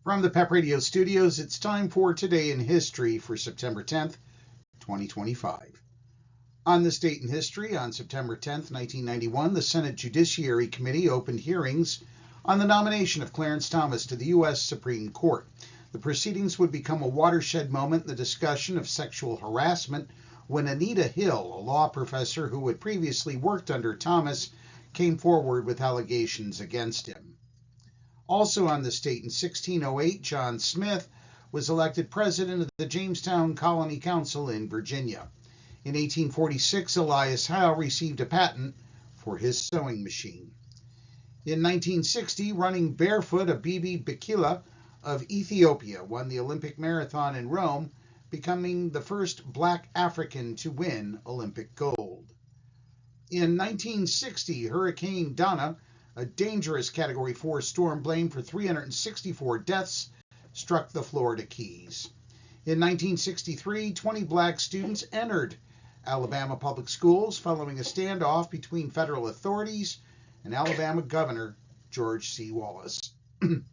From the PEP Radio studios, it's time for Today in History for September 10th, 2025. On this date in history, on September 10th, 1991, the Senate Judiciary Committee opened hearings on the nomination of Clarence Thomas to the U.S. Supreme Court. The proceedings would become a watershed moment in the discussion of sexual harassment when Anita Hill, a law professor who had previously worked under Thomas, came forward with allegations against him. Also on this date in 1608, John Smith was elected president of the Jamestown Colony Council in Virginia. In 1846, Elias Howe received a patent for his sewing machine. In 1960, running barefoot, Abebe Bikila of Ethiopia won the Olympic marathon in Rome, becoming the first Black African to win Olympic gold. In 1960, Hurricane Donna, a dangerous Category 4 storm blamed for 364 deaths, struck the Florida Keys. In 1963, 20 black students entered Alabama public schools following a standoff between federal authorities and Alabama Governor George C. Wallace. In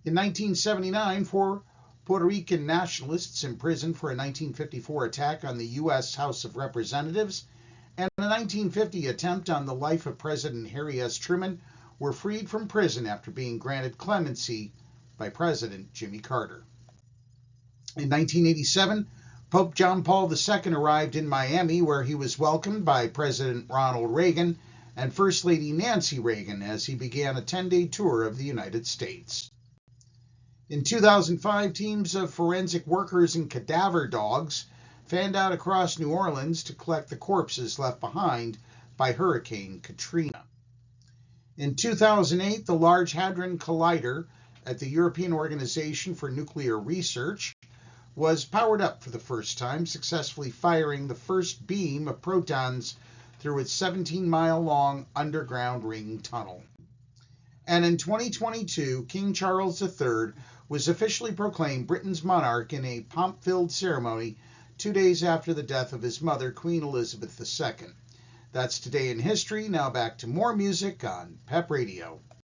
1979, 4 Puerto Rican nationalists imprisoned for a 1954 attack on the U.S. House of Representatives and a 1950 attempt on the life of President Harry S. Truman were freed from prison after being granted clemency by President Jimmy Carter. In 1987, Pope John Paul II arrived in Miami, where he was welcomed by President Ronald Reagan and First Lady Nancy Reagan as he began a 10-day tour of the United States. In 2005, teams of forensic workers and cadaver dogs fanned out across New Orleans to collect the corpses left behind by Hurricane Katrina. In 2008, the Large Hadron Collider at the European Organization for Nuclear Research was powered up for the first time, successfully firing the first beam of protons through its 17-mile-long underground ring tunnel. And in 2022, King Charles III was officially proclaimed Britain's monarch in a pomp-filled ceremony 2 days after the death of his mother, Queen Elizabeth II. That's Today in History. Now back to more music on PEP Radio.